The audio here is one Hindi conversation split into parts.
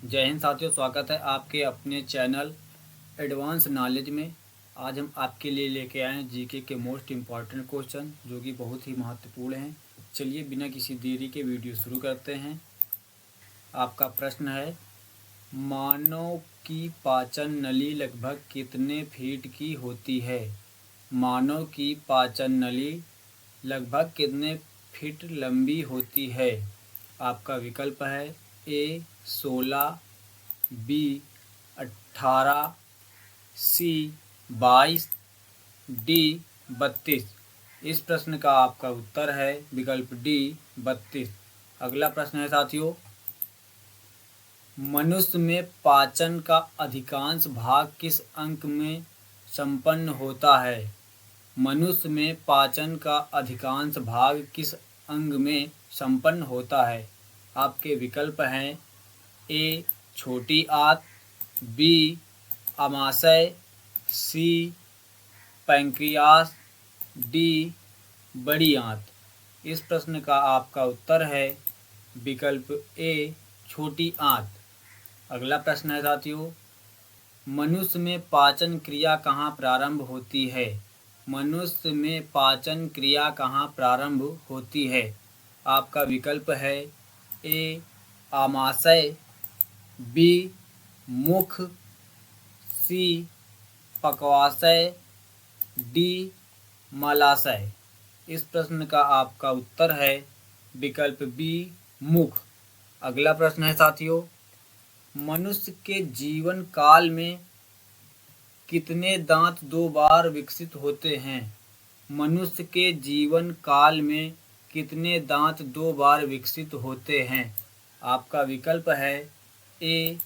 जय हिंद साथियों, स्वागत है आपके अपने चैनल एडवांस नॉलेज में। आज हम आपके लिए लेके आए हैं जीके के मोस्ट इम्पॉर्टेंट क्वेश्चन जो कि बहुत ही महत्वपूर्ण हैं। चलिए बिना किसी देरी के वीडियो शुरू करते हैं। आपका प्रश्न है, मानव की पाचन नली लगभग कितने फीट की होती है? मानव की पाचन नली लगभग कितने फीट लंबी होती है? आपका विकल्प है ए 16, बी 18, सी 22, डी 32। इस प्रश्न का आपका उत्तर है विकल्प डी 32। अगला प्रश्न है साथियों, मनुष्य में पाचन का अधिकांश भाग किस अंग में संपन्न होता है? मनुष्य में पाचन का अधिकांश भाग किस अंग में संपन्न होता है? आपके विकल्प हैं ए छोटी आंत, बी अमाशय, सी पैंक्रियास, डी बड़ी आंत। इस प्रश्न का आपका उत्तर है विकल्प ए छोटी आंत। अगला प्रश्न है साथियों, मनुष्य में पाचन क्रिया कहाँ प्रारंभ होती है? मनुष्य में पाचन क्रिया कहाँ प्रारंभ होती है? आपका विकल्प है ए आमाशय, बी मुख, सी पक्वाशय, डी मलाशय। इस प्रश्न का आपका उत्तर है विकल्प बी मुख। अगला प्रश्न है साथियों, मनुष्य के जीवन काल में कितने दांत 2 बार विकसित होते हैं? मनुष्य के जीवन काल में कितने दांत 2 बार विकसित होते हैं? आपका विकल्प है ए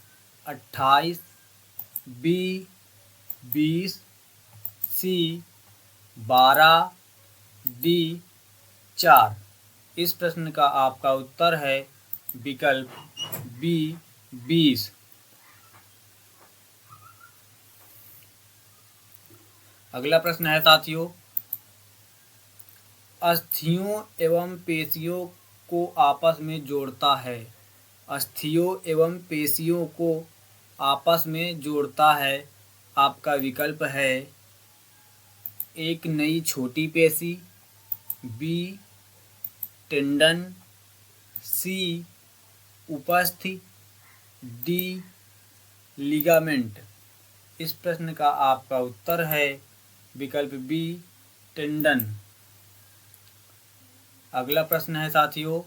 28, बी 20, सी 12, डी 4। इस प्रश्न का आपका उत्तर है विकल्प बी 20। अगला प्रश्न है साथियों, अस्थियों एवं पेशियों को आपस में जोड़ता है। अस्थियों एवं पेशियों को आपस में जोड़ता है। आपका विकल्प है एक नई छोटी पेशी, बी टेंडन, सी उपस्थि, डी लिगामेंट। इस प्रश्न का आपका उत्तर है विकल्प बी टेंडन। अगला प्रश्न है साथियों,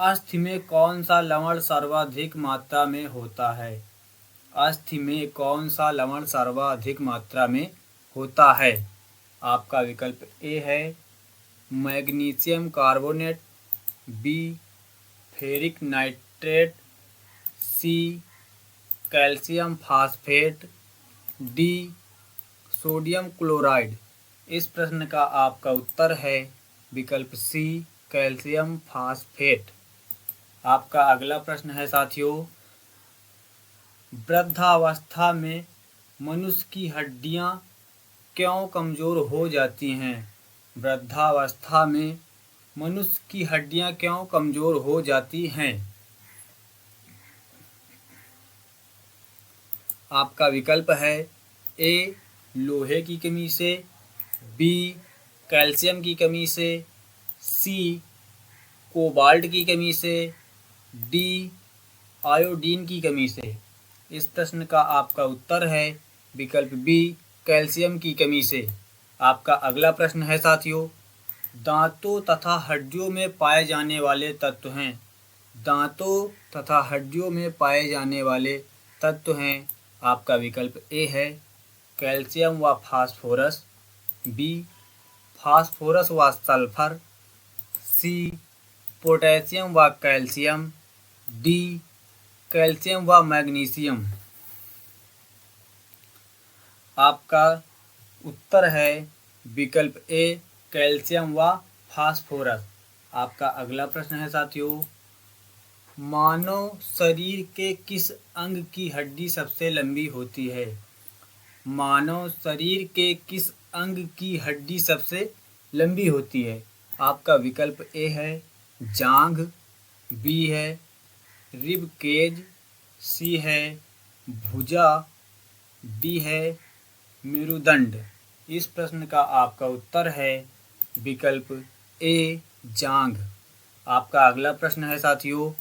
अस्थि में कौन सा लवण सर्वाधिक मात्रा में होता है? अस्थि में कौन सा लवण सर्वाधिक मात्रा में होता है? आपका विकल्प ए है magnesium carbonate, B ferric nitrate, C calcium phosphate, D sodium chloride. इस प्रश्न का आपका उत्तर है विकल्प सी कैल्शियम फास्फेट। आपका अगला प्रश्न है साथियों, वृद्धावस्था में मनुष्य की हड्डियां क्यों कमज़ोर हो जाती हैं? वृद्धावस्था में मनुष्य की हड्डियां क्यों कमज़ोर हो जाती हैं? आपका विकल्प है ए लोहे की कमी से, बी कैल्शियम की कमी से, सी कोबाल्ट की कमी से, डी आयोडीन की कमी से। इस प्रश्न का आपका उत्तर है विकल्प बी कैल्शियम की कमी से। आपका अगला प्रश्न है साथियों, दांतों तथा हड्डियों में पाए जाने वाले तत्व हैं। दांतों तथा हड्डियों में पाए जाने वाले तत्व हैं। आपका विकल्प ए है कैल्शियम व फास्फोरस, बी फास्फोरस व सल्फर, सी पोटेशियम व कैल्शियम, डी कैल्शियम व मैग्नीशियम। आपका उत्तर है विकल्प ए कैल्शियम व फास्फोरस। आपका अगला प्रश्न है साथियों, मानव शरीर के किस अंग की हड्डी सबसे लंबी होती है? मानव शरीर के किस अंग की हड्डी सबसे लंबी होती है? आपका विकल्प ए है जांघ, बी है रिब केज, सी है भुजा, डी है मेरुदंड। इस प्रश्न का आपका उत्तर है विकल्प ए जांघ। आपका अगला प्रश्न है साथियों,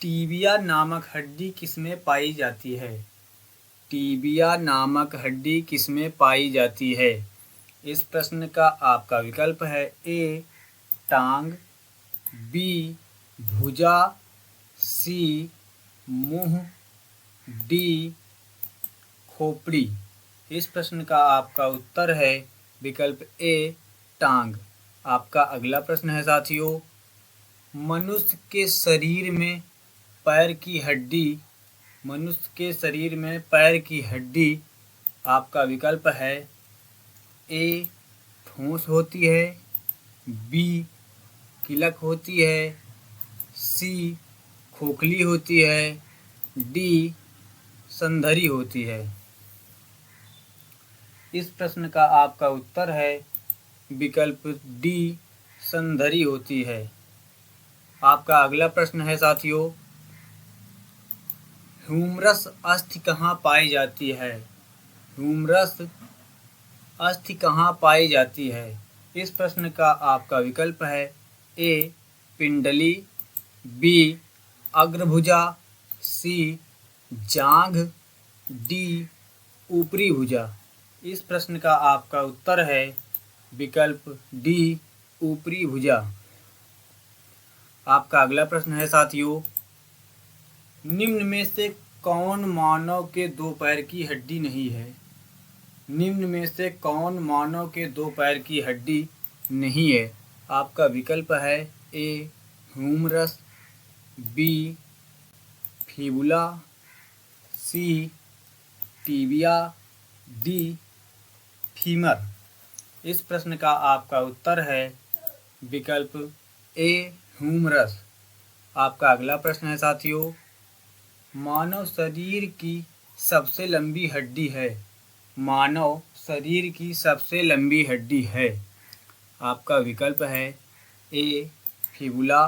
टीबिया नामक हड्डी किसमें पाई जाती है? टीबिया नामक हड्डी किसमें पाई जाती है? इस प्रश्न का आपका विकल्प है ए टांग, बी भुजा, सी मुंह, डी खोपड़ी। इस प्रश्न का आपका उत्तर है विकल्प ए टांग। आपका अगला प्रश्न है साथियों, मनुष्य के शरीर में पैर की हड्डी, मनुष्य के शरीर में पैर की हड्डी, आपका विकल्प है ए ठोंस होती है, बी किलक होती है, सी खोखली होती है, डी संधरी होती है। इस प्रश्न का आपका उत्तर है विकल्प डी संधरी होती है। आपका अगला प्रश्न है साथियों, ह्यूमरस अस्थि कहाँ पाई जाती है? ह्यूमरस अस्थि कहाँ पाई जाती है? इस प्रश्न का आपका विकल्प है ए पिंडली, बी अग्रभुजा, सी जांघ, डी ऊपरी भुजा। इस प्रश्न का आपका उत्तर है विकल्प डी ऊपरी भुजा। आपका अगला प्रश्न है साथियों, निम्न में से कौन मानव के दो पैर की हड्डी नहीं है? निम्न में से कौन मानव के दो पैर की हड्डी नहीं है? आपका विकल्प है ए ह्यूमरस, बी फिबुला, सी टीबिया, डी फीमर। इस प्रश्न का आपका उत्तर है विकल्प ए ह्यूमरस। आपका अगला प्रश्न है साथियों, मानव शरीर की सबसे लंबी हड्डी है? मानव शरीर की सबसे लंबी हड्डी है। आपका विकल्प है ए फिबुला,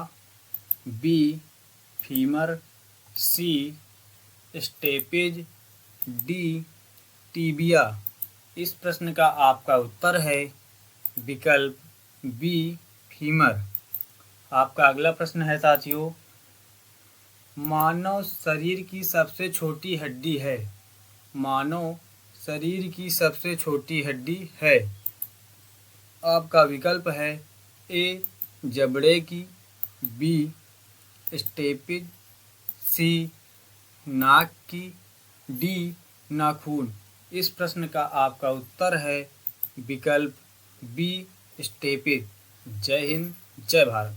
बी फीमर, सी स्टेपेज, डी टीबिया। इस प्रश्न का आपका उत्तर है विकल्प बी फीमर। आपका अगला प्रश्न है साथियों, मानव शरीर की सबसे छोटी हड्डी है? मानव शरीर की सबसे छोटी हड्डी है। आपका विकल्प है ए जबड़े की, बी स्टेपिज, सी नाक की, डी नाखून। इस प्रश्न का आपका उत्तर है विकल्प बी स्टेपिज। जय हिंद, जय भारत।